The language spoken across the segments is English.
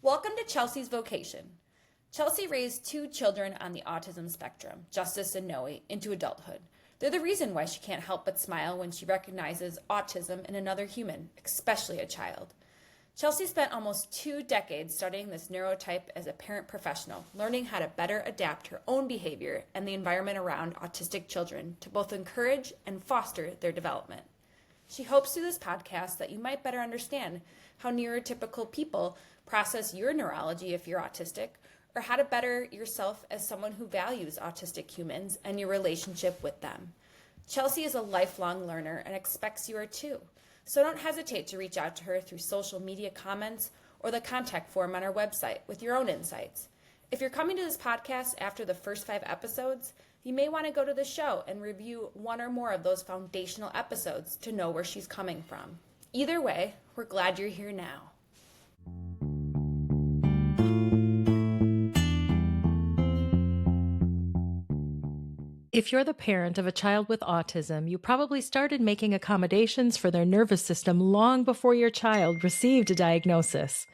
Welcome to Chelsea's Vocation. Chelsea raised 2 children on the autism spectrum, Justice and Noe, into adulthood. They're the reason why she can't help but smile when she recognizes autism in another human, especially a child. Chelsea spent almost 2 decades studying this neurotype as a parent professional, learning how to better adapt her own behavior and the environment around autistic children to both encourage and foster their development. She hopes through this podcast that you might better understand how neurotypical people process your neurology if you're autistic, or how to better yourself as someone who values autistic humans and your relationship with them. Chelsea is a lifelong learner and expects you are too. So don't hesitate to reach out to her through social media comments or the contact form on our website with your own insights. If you're coming to this podcast after the first 5 episodes, you may want to go to the show and review 1 or more of those foundational episodes to know where she's coming from. Either way, we're glad you're here now. If you're the parent of a child with autism, you probably started making accommodations for their nervous system long before your child received a diagnosis.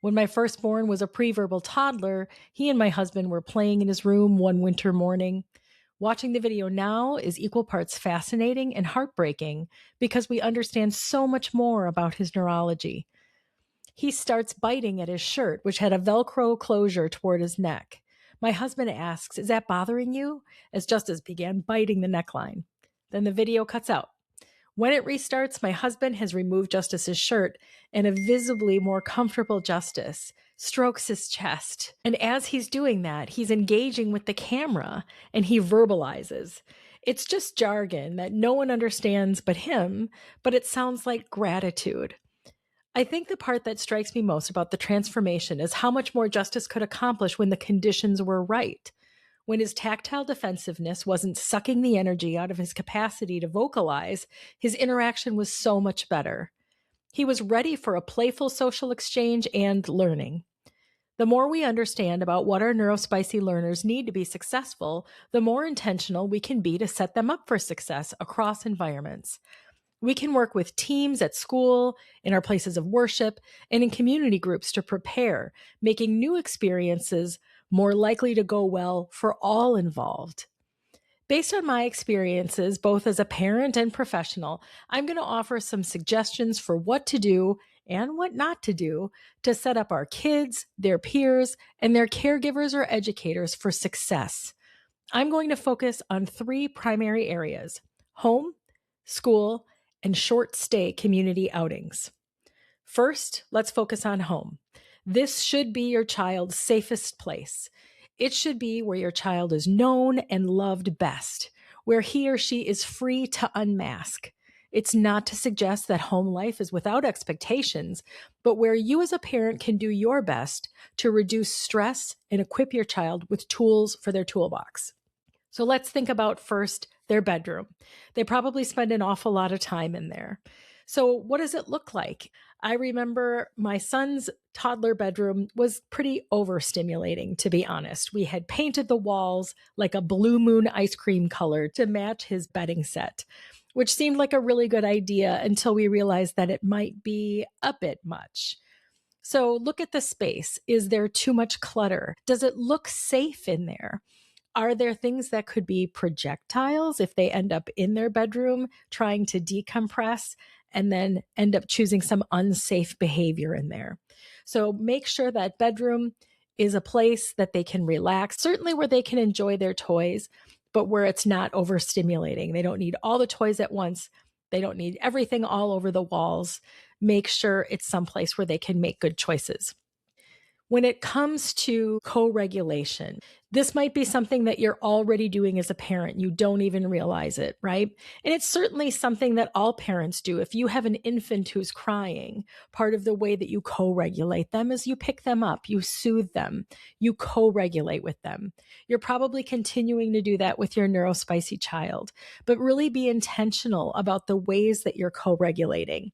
When my firstborn was a preverbal toddler, he and my husband were playing in his room one winter morning. Watching the video now is equal parts fascinating and heartbreaking because we understand so much more about his neurology. He starts biting at his shirt, which had a Velcro closure toward his neck. My husband asks, "Is that bothering you?" as Justice began biting the neckline. Then the video cuts out. When it restarts, my husband has removed Justice's shirt, and a visibly more comfortable Justice strokes his chest. And as he's doing that, he's engaging with the camera, and he verbalizes. It's just jargon that no one understands but him, but it sounds like gratitude. I think the part that strikes me most about the transformation is how much more Justice could accomplish when the conditions were right. When his tactile defensiveness wasn't sucking the energy out of his capacity to vocalize, his interaction was so much better. He was ready for a playful social exchange and learning. The more we understand about what our neurospicy learners need to be successful, the more intentional we can be to set them up for success across environments. We can work with teams at school, in our places of worship, and in community groups to prepare, making new experiences more likely to go well for all involved. Based on my experiences, both as a parent and professional, I'm going to offer some suggestions for what to do and what not to do to set up our kids, their peers, and their caregivers or educators for success. I'm going to focus on 3 primary areas: home, school, and short-stay community outings. First, let's focus on home. This should be your child's safest place. It should be where your child is known and loved best, where he or she is free to unmask. It's not to suggest that home life is without expectations, but where you as a parent can do your best to reduce stress and equip your child with tools for their toolbox. So let's think about first their bedroom. They probably spend an awful lot of time in there. So what does it look like? I remember my son's toddler bedroom was pretty overstimulating, to be honest. We had painted the walls like a blue moon ice cream color to match his bedding set, which seemed like a really good idea until we realized that it might be a bit much. So look at the space. Is there too much clutter? Does it look safe in there? Are there things that could be projectiles if they end up in their bedroom trying to decompress and then end up choosing some unsafe behavior in there? So make sure that bedroom is a place that they can relax, certainly where they can enjoy their toys, but where it's not overstimulating. They don't need all the toys at once. They don't need everything all over the walls. Make sure it's someplace where they can make good choices. When it comes to co-regulation, this might be something that you're already doing as a parent. You don't even realize it, right? And it's certainly something that all parents do. If you have an infant who's crying, part of the way that you co-regulate them is you pick them up, you soothe them, you co-regulate with them. You're probably continuing to do that with your neurospicy child, but really be intentional about the ways that you're co-regulating.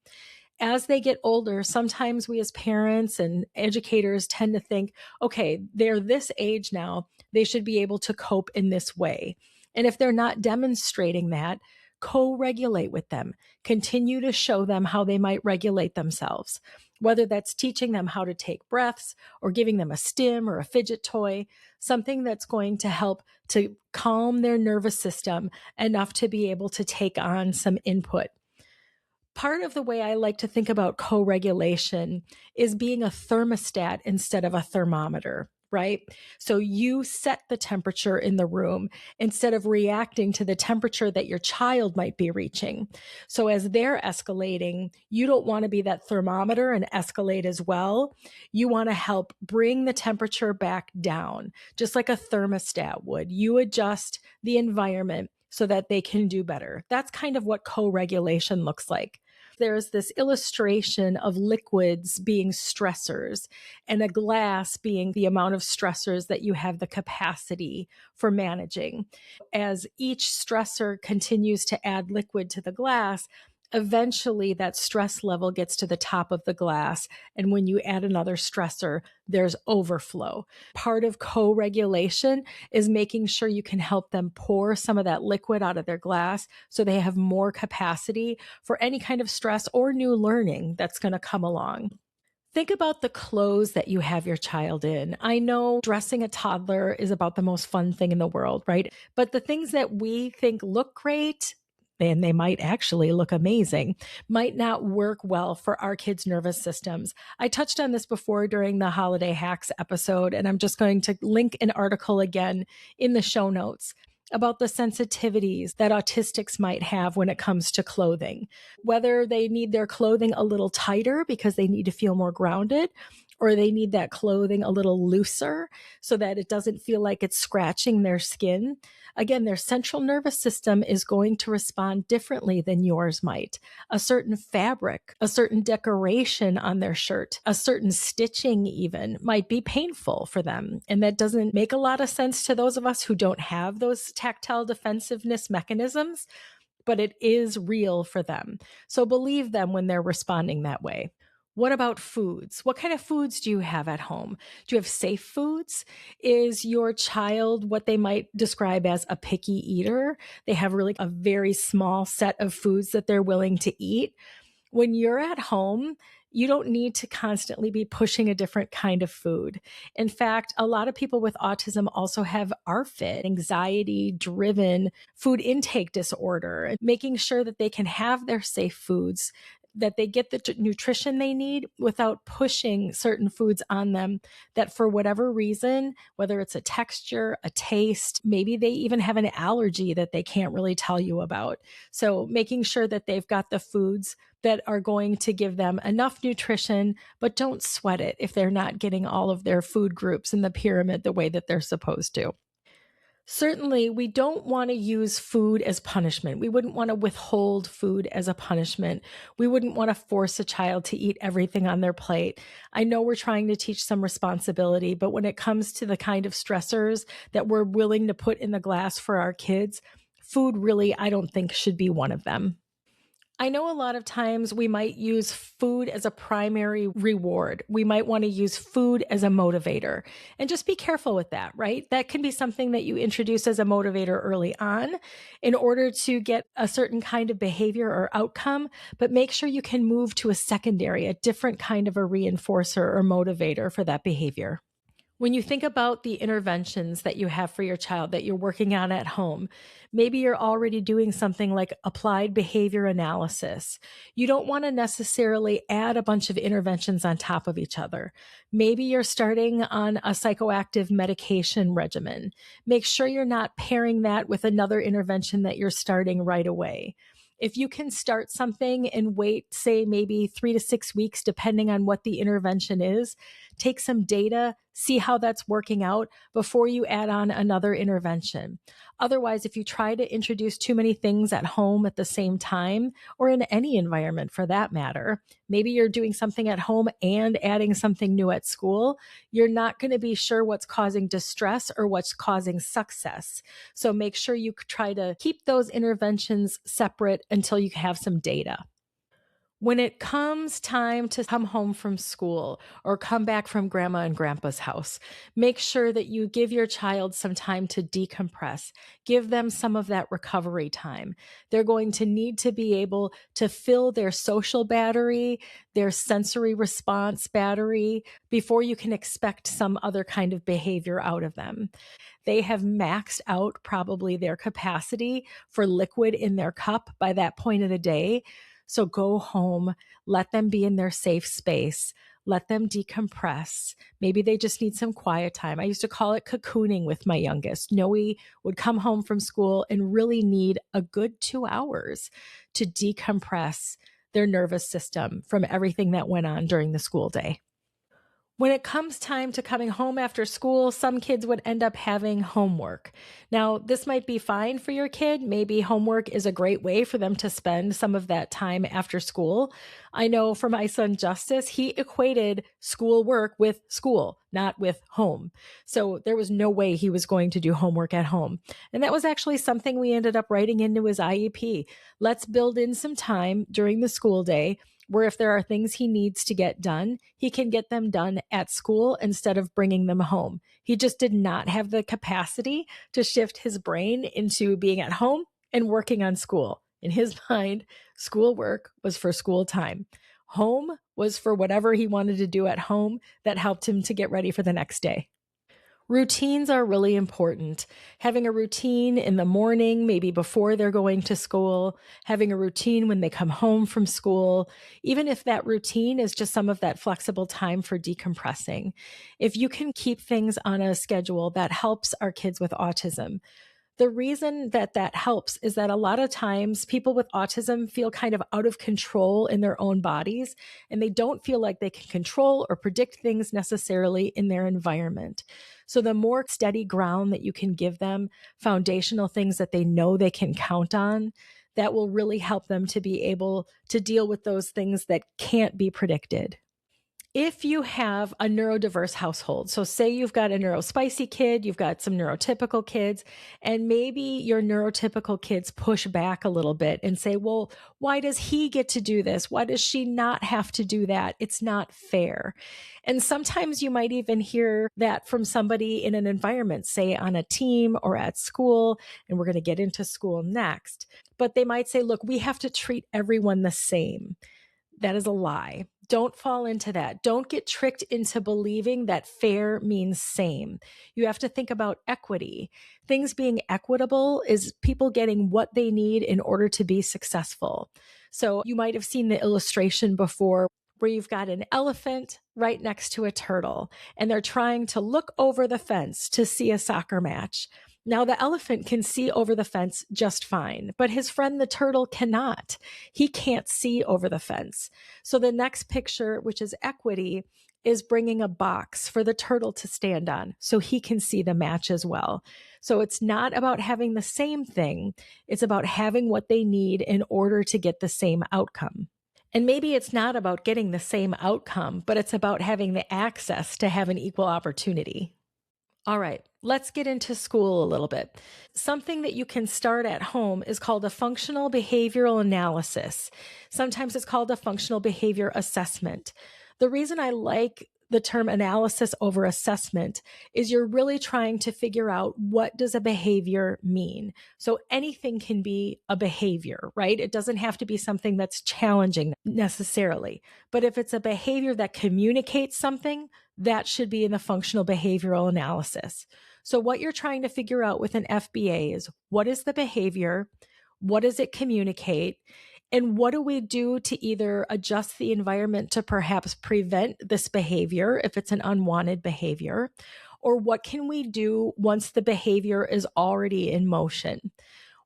As they get older, sometimes we as parents and educators tend to think, okay, they're this age now, they should be able to cope in this way. And if they're not demonstrating that, co-regulate with them. Continue to show them how they might regulate themselves. whether that's teaching them how to take breaths or giving them a stim or a fidget toy, something that's going to help to calm their nervous system enough to be able to take on some input. Part of the way I like to think about co-regulation is being a thermostat instead of a thermometer, right? So you set the temperature in the room instead of reacting to the temperature that your child might be reaching. So as they're escalating, you don't want to be that thermometer and escalate as well. You want to help bring the temperature back down, just like a thermostat would. You adjust the environment so that they can do better. That's kind of what co-regulation looks like. There's this illustration of liquids being stressors and a glass being the amount of stressors that you have the capacity for managing. As each stressor continues to add liquid to the glass, eventually that stress level gets to the top of the glass. And when you add another stressor, there's overflow. Part of co-regulation is making sure you can help them pour some of that liquid out of their glass so they have more capacity for any kind of stress or new learning that's going to come along. Think about the clothes that you have your child in. I know dressing a toddler is about the most fun thing in the world, right? But the things that we think look great, and they might actually look amazing, might not work well for our kids' nervous systems. I touched on this before during the Holiday Hacks episode, and I'm just going to link an article again in the show notes about the sensitivities that autistics might have when it comes to clothing, whether they need their clothing a little tighter because they need to feel more grounded, or they need that clothing a little looser so that it doesn't feel like it's scratching their skin. Again, their central nervous system is going to respond differently than yours might. A certain fabric, a certain decoration on their shirt, a certain stitching even might be painful for them. And that doesn't make a lot of sense to those of us who don't have those tactile defensiveness mechanisms, but it is real for them. So believe them when they're responding that way. What about foods? What kind of foods do you have at home? Do you have safe foods? Is your child what they might describe as a picky eater? They have really a very small set of foods that they're willing to eat. When you're at home, you don't need to constantly be pushing a different kind of food. In fact, a lot of people with autism also have ARFID, anxiety-driven food intake disorder, and making sure that they can have their safe foods, that they get the nutrition they need without pushing certain foods on them that for whatever reason, whether it's a texture, a taste, maybe they even have an allergy that they can't really tell you about. So making sure that they've got the foods that are going to give them enough nutrition, but don't sweat it if they're not getting all of their food groups in the pyramid the way that they're supposed to. Certainly, we don't want to use food as punishment. We wouldn't want to withhold food as a punishment. We wouldn't want to force a child to eat everything on their plate. I know we're trying to teach some responsibility, but when it comes to the kind of stressors that we're willing to put in the glass for our kids, food really, I don't think, should be one of them. I know a lot of times we might use food as a primary reward. We might want to use food as a motivator. And just be careful with that, right? That can be something that you introduce as a motivator early on in order to get a certain kind of behavior or outcome, but make sure you can move to a secondary, a different kind of a reinforcer or motivator for that behavior. When you think about the interventions that you have for your child that you're working on at home, maybe you're already doing something like applied behavior analysis. You don't want to necessarily add a bunch of interventions on top of each other. Maybe you're starting on a psychoactive medication regimen. Make sure you're not pairing that with another intervention that you're starting right away. If you can start something and wait, say, maybe 3 to 6 weeks, depending on what the intervention is, take some data, see how that's working out before you add on another intervention. Otherwise, if you try to introduce too many things at home at the same time, or in any environment for that matter, maybe you're doing something at home and adding something new at school, you're not going to be sure what's causing distress or what's causing success. So make sure you try to keep those interventions separate until you have some data. When it comes time to come home from school or come back from grandma and grandpa's house, make sure that you give your child some time to decompress. Give them some of that recovery time. They're going to need to be able to fill their social battery, their sensory response battery, before you can expect some other kind of behavior out of them. They have maxed out probably their capacity for liquid in their cup by that point of the day. So go home, let them be in their safe space, let them decompress. Maybe they just need some quiet time. I used to call it cocooning with my youngest. Noe would come home from school and really need a good 2 hours to decompress their nervous system from everything that went on during the school day. When it comes time to coming home after school, some kids would end up having homework. Now, this might be fine for your kid. Maybe homework is a great way for them to spend some of that time after school. I know for my son Justice, he equated schoolwork with school, not with home. So there was no way he was going to do homework at home. And that was actually something we ended up writing into his IEP. Let's build in some time during the school day where if there are things he needs to get done, he can get them done at school instead of bringing them home. He just did not have the capacity to shift his brain into being at home and working on school. In his mind, schoolwork was for school time. Home was for whatever he wanted to do at home that helped him to get ready for the next day. Routines are really important. Having a routine in the morning, maybe before they're going to school, having a routine when they come home from school, even if that routine is just some of that flexible time for decompressing. If you can keep things on a schedule, that helps our kids with autism. The reason that that helps is that a lot of times people with autism feel kind of out of control in their own bodies, and they don't feel like they can control or predict things necessarily in their environment. So the more steady ground that you can give them, foundational things that they know they can count on, that will really help them to be able to deal with those things that can't be predicted. If you have a neurodiverse household, so say you've got a neurospicy kid, you've got some neurotypical kids, and maybe your neurotypical kids push back a little bit and say, well, why does he get to do this? Why does she not have to do that? It's not fair. And sometimes you might even hear that from somebody in an environment, say on a team or at school, and we're going to get into school next. But they might say, look, we have to treat everyone the same. That is a lie. Don't fall into that. Don't get tricked into believing that fair means same. You have to think about equity. Things being equitable is people getting what they need in order to be successful. So you might have seen the illustration before where you've got an elephant right next to a turtle, and they're trying to look over the fence to see a soccer match. Now, the elephant can see over the fence just fine, but his friend the turtle cannot. He can't see over the fence. So the next picture, which is equity, is bringing a box for the turtle to stand on so he can see the match as well. So it's not about having the same thing. It's about having what they need in order to get the same outcome. And maybe it's not about getting the same outcome, but it's about having the access to have an equal opportunity. All right, let's get into school a little bit. Something that you can start at home is called a functional behavioral analysis. Sometimes it's called a functional behavior assessment. The reason I like the term analysis over assessment is you're really trying to figure out, what does a behavior mean? So anything can be a behavior, right? It doesn't have to be something that's challenging necessarily. But if it's a behavior that communicates something, that should be in the functional behavioral analysis. So what you're trying to figure out with an FBA is, what is the behavior? What does it communicate? And what do we do to either adjust the environment to perhaps prevent this behavior if it's an unwanted behavior? Or what can we do once the behavior is already in motion?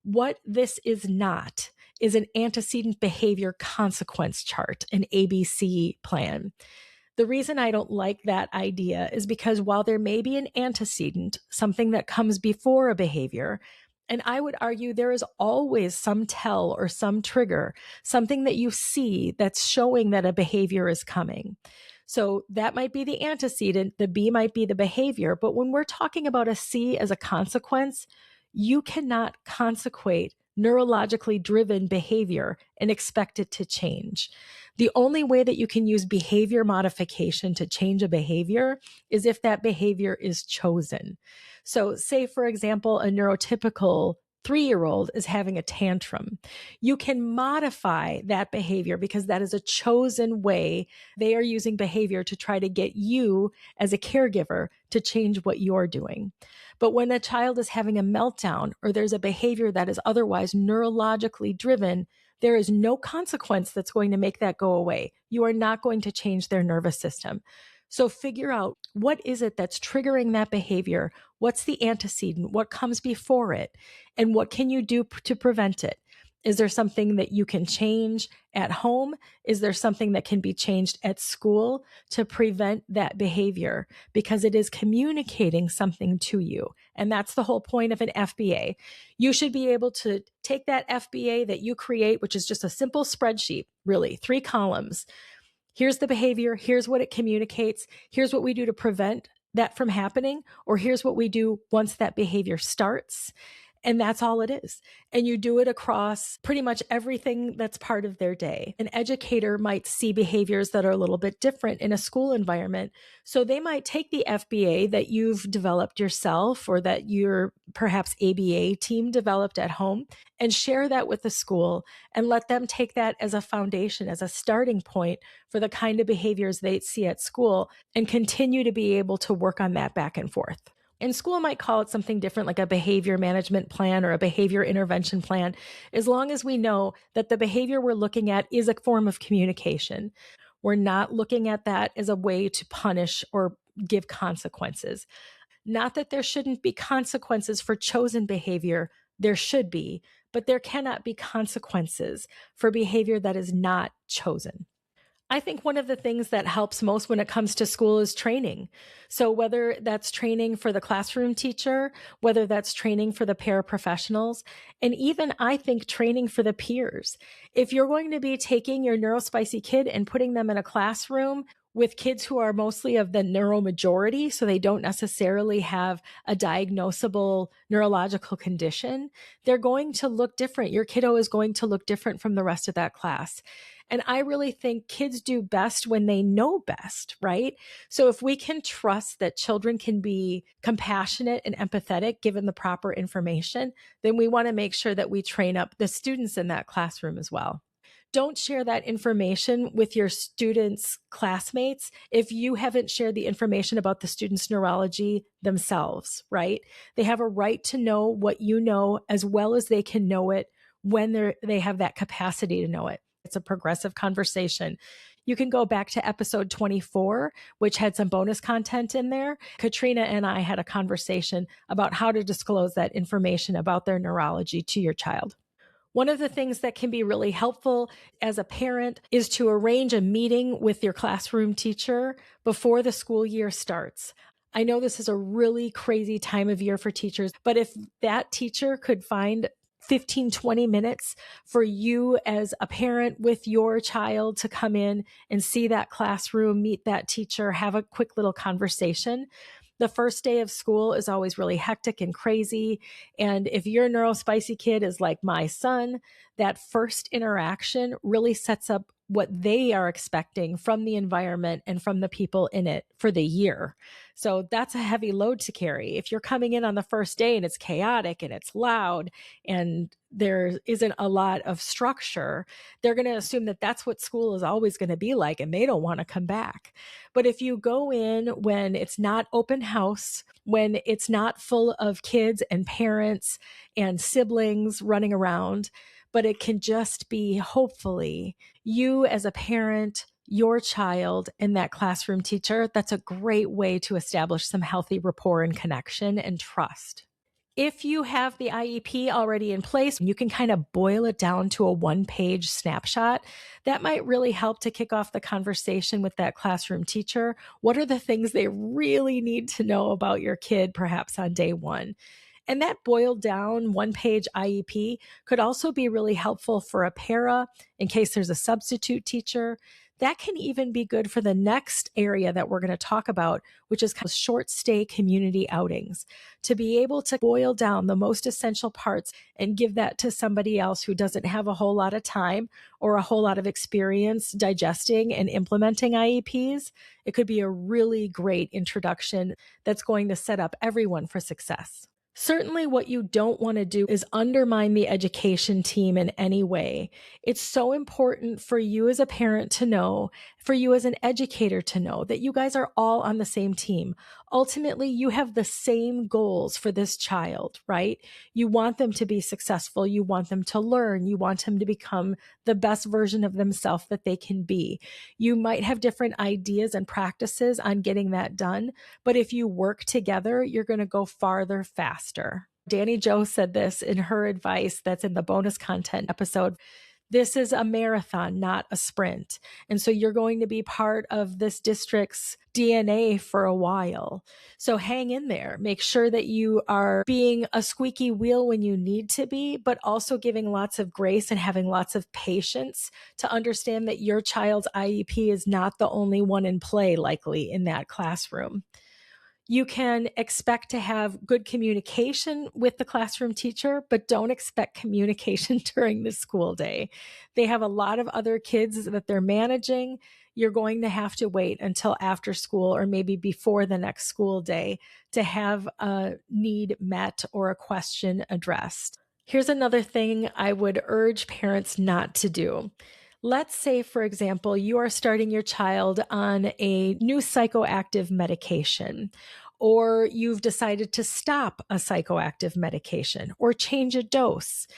What this is not is an antecedent behavior consequence chart, an ABC plan. The reason I don't like that idea is because while there may be an antecedent, something that comes before a behavior, and I would argue there is always some tell or some trigger, something that you see that's showing that a behavior is coming. So that might be the antecedent, the B might be the behavior, but when we're talking about a C as a consequence, you cannot consequate neurologically driven behavior and expect it to change. The only way that you can use behavior modification to change a behavior is if that behavior is chosen. So, say, for example, a neurotypical 3-year-old is having a tantrum. You can modify that behavior because that is a chosen way. They are using behavior to try to get you as a caregiver to change what you're doing. But when a child is having a meltdown or there's a behavior that is otherwise neurologically driven, there is no consequence that's going to make that go away. You are not going to change their nervous system. So figure out, what is it that's triggering that behavior? What's the antecedent? What comes before it? And what can you do to prevent it? Is there something that you can change at home? Is there something that can be changed at school to prevent that behavior? Because it is communicating something to you. And that's the whole point of an FBA. You should be able to take that FBA that you create, which is just a simple spreadsheet, really, 3 columns. Here's the behavior. Here's what it communicates. Here's what we do to prevent that from happening, or here's what we do once that behavior starts. And that's all it is. And you do it across pretty much everything that's part of their day. An educator might see behaviors that are a little bit different in a school environment. So they might take the FBA that you've developed yourself or that your perhaps ABA team developed at home and share that with the school and let them take that as a foundation, as a starting point for the kind of behaviors they see at school and continue to be able to work on that back and forth. And school might call it something different, like a behavior management plan or a behavior intervention plan, as long as we know that the behavior we're looking at is a form of communication. We're not looking at that as a way to punish or give consequences. Not that there shouldn't be consequences for chosen behavior, there should be, but there cannot be consequences for behavior that is not chosen. I think one of the things that helps most when it comes to school is training. So whether that's training for the classroom teacher, whether that's training for the paraprofessionals, and even I think training for the peers. If you're going to be taking your neurospicy kid and putting them in a classroom with kids who are mostly of the neuromajority, so they don't necessarily have a diagnosable neurological condition, they're going to look different. Your kiddo is going to look different from the rest of that class. And I really think kids do best when they know best, right? So if we can trust that children can be compassionate and empathetic given the proper information, then we want to make sure that we train up the students in that classroom as well. Don't share that information with your students' classmates if you haven't shared the information about the students' neurology themselves, right? They have a right to know what you know as well as they can know it when they have that capacity to know it. It's a progressive conversation. You can go back to episode 24, which had some bonus content in there. Katrina and I had a conversation about how to disclose that information about their neurology to your child. One of the things that can be really helpful as a parent is to arrange a meeting with your classroom teacher before the school year starts. I know this is a really crazy time of year for teachers, but if that teacher could find 15, 20 minutes for you as a parent with your child to come in and see that classroom, meet that teacher, have a quick little conversation. The first day of school is always really hectic and crazy. And if your neurospicy kid is like my son, that first interaction really sets up what they are expecting from the environment and from the people in it for the year. So that's a heavy load to carry. If you're coming in on the first day and it's chaotic and it's loud and there isn't a lot of structure, they're going to assume that that's what school is always going to be like and they don't want to come back. But if you go in when it's not open house, when it's not full of kids and parents and siblings running around, but it can just be hopefully you as a parent, your child, and that classroom teacher. That's a great way to establish some healthy rapport and connection and trust. If you have the IEP already in place, you can kind of boil it down to a 1-page snapshot. That might really help to kick off the conversation with that classroom teacher. What are the things they really need to know about your kid, perhaps on day one? And that boiled down 1-page IEP could also be really helpful for a para in case there's a substitute teacher. That can even be good for the next area that we're going to talk about, which is short stay community outings, to be able to boil down the most essential parts and give that to somebody else who doesn't have a whole lot of time or a whole lot of experience digesting and implementing IEPs. It could be a really great introduction that's going to set up everyone for success. Certainly, what you don't want to do is undermine the education team in any way. It's so important for you as a parent to know, for you as an educator to know, that you guys are all on the same team. Ultimately, you have the same goals for this child, right? You want them to be successful. You want them to learn. You want them to become the best version of themselves that they can be. You might have different ideas and practices on getting that done, but if you work together, you're going to go farther faster. Danny Jo said this in her advice that's in the bonus content episode. This is a marathon, not a sprint. And so you're going to be part of this district's DNA for a while. So hang in there. Make sure that you are being a squeaky wheel when you need to be, but also giving lots of grace and having lots of patience to understand that your child's IEP is not the only one in play, likely, in that classroom. You can expect to have good communication with the classroom teacher, but don't expect communication during the school day. They have a lot of other kids that they're managing. You're going to have to wait until after school or maybe before the next school day to have a need met or a question addressed. Here's another thing I would urge parents not to do. Let's say, for example, you are starting your child on a new psychoactive medication, or you've decided to stop a psychoactive medication or change a dose.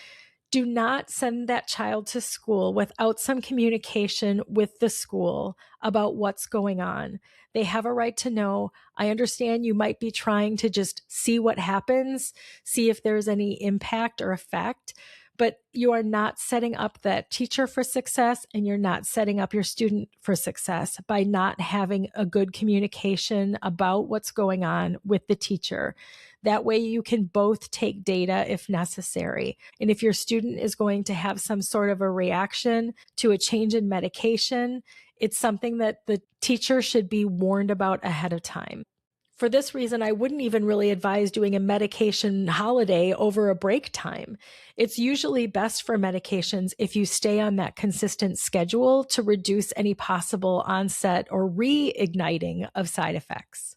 Do not send that child to school without some communication with the school about what's going on. They have a right to know. I understand you might be trying to just see what happens, see if there's any impact or effect, but you are not setting up that teacher for success, and you're not setting up your student for success by not having a good communication about what's going on with the teacher. That way you can both take data if necessary. And if your student is going to have some sort of a reaction to a change in medication, it's something that the teacher should be warned about ahead of time. For this reason, I wouldn't even really advise doing a medication holiday over a break time. It's usually best for medications if you stay on that consistent schedule to reduce any possible onset or reigniting of side effects.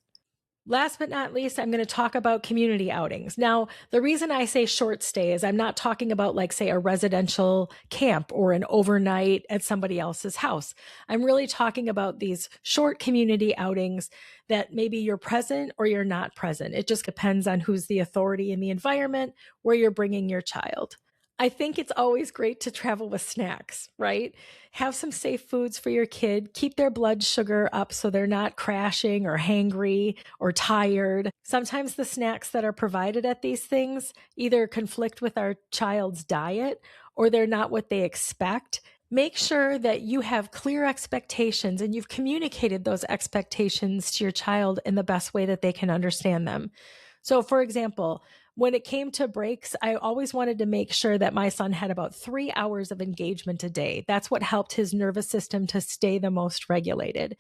Last but not least, I'm going to talk about community outings. Now, the reason I say short stay is I'm not talking about, like, say, a residential camp or an overnight at somebody else's house. I'm really talking about these short community outings that maybe you're present or you're not present. It just depends on who's the authority in the environment where you're bringing your child. I think it's always great to travel with snacks, right? Have some safe foods for your kid. Keep their blood sugar up so they're not crashing or hangry or tired. Sometimes the snacks that are provided at these things either conflict with our child's diet or they're not what they expect. Make sure that you have clear expectations and you've communicated those expectations to your child in the best way that they can understand them. So, for example, when it came to breaks, I always wanted to make sure that my son had about 3 hours of engagement a day. That's what helped his nervous system to stay the most regulated.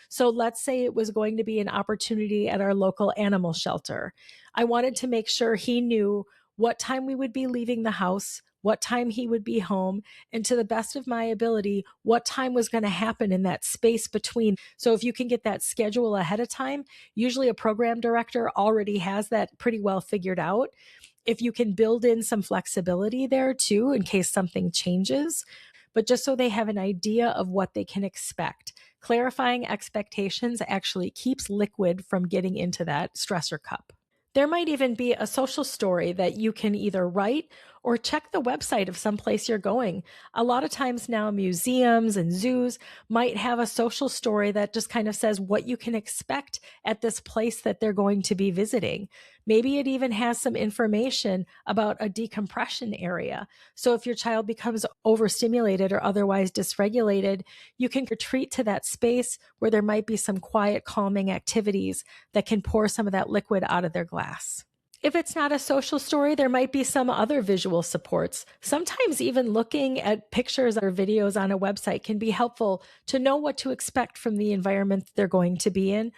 So let's say it was going to be an opportunity at our local animal shelter. I wanted to make sure he knew what time we would be leaving the house, what time he would be home, and to the best of my ability, what time was going to happen in that space between. So if you can get that schedule ahead of time, usually a program director already has that pretty well figured out. If you can build in some flexibility there too, in case something changes, but just so they have an idea of what they can expect. Clarifying expectations actually keeps liquid from getting into that stressor cup. There might even be a social story that you can either write or check the website of some place you're going. A lot of times now, museums and zoos might have a social story that just kind of says what you can expect at this place that they're going to be visiting. Maybe it even has some information about a decompression area. So if your child becomes overstimulated or otherwise dysregulated, you can retreat to that space where there might be some quiet, calming activities that can pour some of that liquid out of their glass. If it's not a social story, there might be some other visual supports. Sometimes even looking at pictures or videos on a website can be helpful to know what to expect from the environment they're going to be in.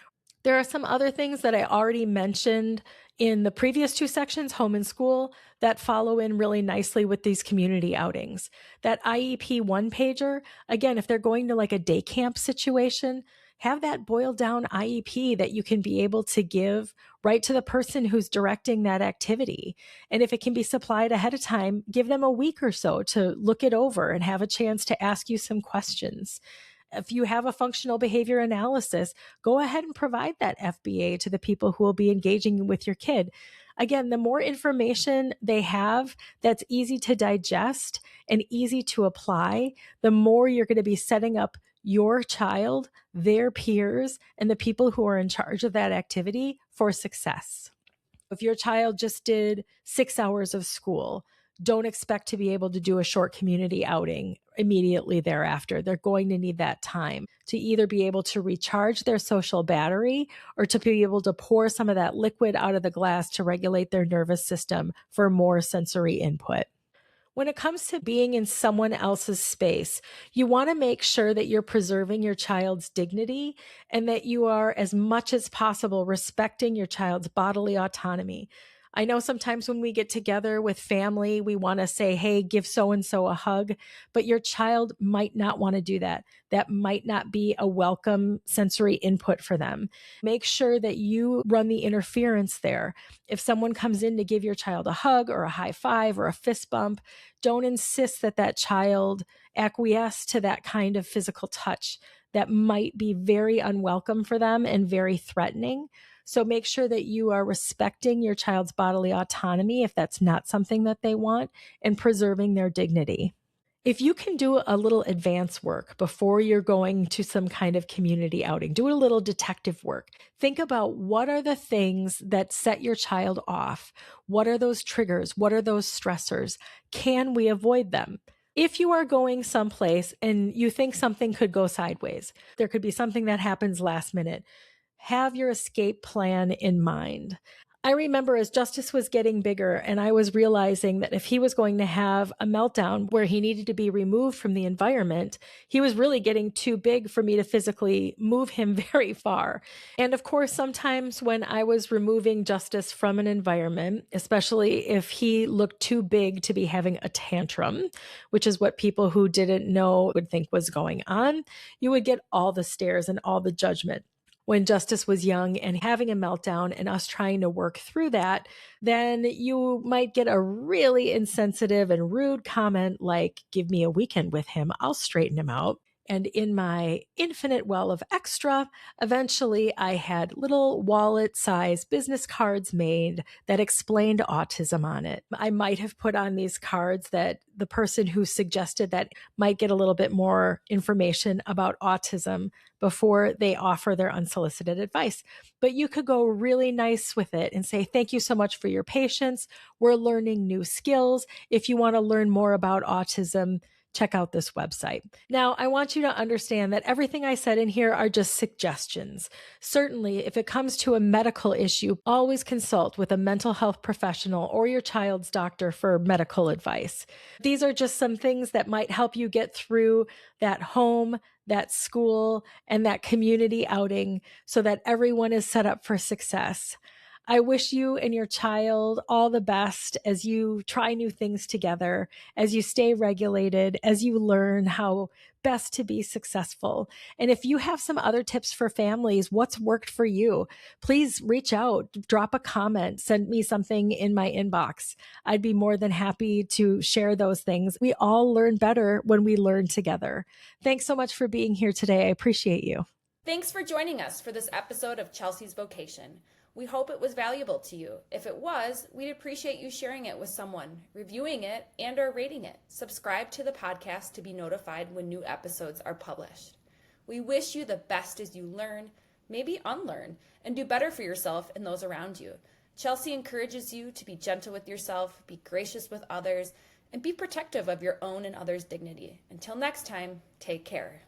There are some other things that I already mentioned in the previous two sections, home and school, that follow in really nicely with these community outings. That IEP one pager, again, if they're going to like a day camp situation, have that boiled down IEP that you can be able to give right to the person who's directing that activity. And if it can be supplied ahead of time, give them a week or so to look it over and have a chance to ask you some questions. If you have a functional behavior analysis, go ahead and provide that FBA to the people who will be engaging with your kid. Again, the more information they have that's easy to digest and easy to apply, the more you're going to be setting up your child, their peers, and the people who are in charge of that activity for success. If your child just did 6 hours of school, don't expect to be able to do a short community outing immediately thereafter. They're going to need that time to either be able to recharge their social battery or to be able to pour some of that liquid out of the glass to regulate their nervous system for more sensory input. When it comes to being in someone else's space, you want to make sure that you're preserving your child's dignity and that you are, as much as possible, respecting your child's bodily autonomy. I know sometimes when we get together with family, we want to say, hey, give so and so a hug, but your child might not want to do that. That might not be a welcome sensory input for them. Make sure that you run the interference there. If someone comes in to give your child a hug or a high five or a fist bump, don't insist that that child acquiesce to that kind of physical touch that might be very unwelcome for them and very threatening. So make sure that you are respecting your child's bodily autonomy if that's not something that they want, and preserving their dignity. If you can do a little advance work before you're going to some kind of community outing, do a little detective work. Think about what are the things that set your child off? What are those triggers? What are those stressors? Can we avoid them? If you are going someplace and you think something could go sideways, there could be something that happens last minute, have your escape plan in mind. I remember as Justice was getting bigger and I was realizing that if he was going to have a meltdown where he needed to be removed from the environment, he was really getting too big for me to physically move him very far. And of course, sometimes when I was removing Justice from an environment, especially if he looked too big to be having a tantrum, which is what people who didn't know would think was going on, you would get all the stares and all the judgment. When Justice was young and having a meltdown and us trying to work through that, then you might get a really insensitive and rude comment like, give me a weekend with him, I'll straighten him out. And in my infinite well of extra, eventually I had little wallet-sized business cards made that explained autism on it. I might have put on these cards that the person who suggested that might get a little bit more information about autism before they offer their unsolicited advice. But you could go really nice with it and say, thank you so much for your patience. We're learning new skills. If you want to learn more about autism, check out this website. Now, I want you to understand that everything I said in here are just suggestions. Certainly, if it comes to a medical issue, always consult with a mental health professional or your child's doctor for medical advice. These are just some things that might help you get through that home, that school, and that community outing so that everyone is set up for success. I wish you and your child all the best as you try new things together, as you stay regulated, as you learn how best to be successful. And if you have some other tips for families, what's worked for you, please reach out, drop a comment, send me something in my inbox. I'd be more than happy to share those things. We all learn better when we learn together. Thanks so much for being here today. I appreciate you. Thanks for joining us for this episode of Chelsea's Vocation. We hope it was valuable to you. If it was, we'd appreciate you sharing it with someone, reviewing it, and/or rating it. Subscribe to the podcast to be notified when new episodes are published. We wish you the best as you learn, maybe unlearn, and do better for yourself and those around you. Chelsea encourages you to be gentle with yourself, be gracious with others, and be protective of your own and others' dignity. Until next time, take care.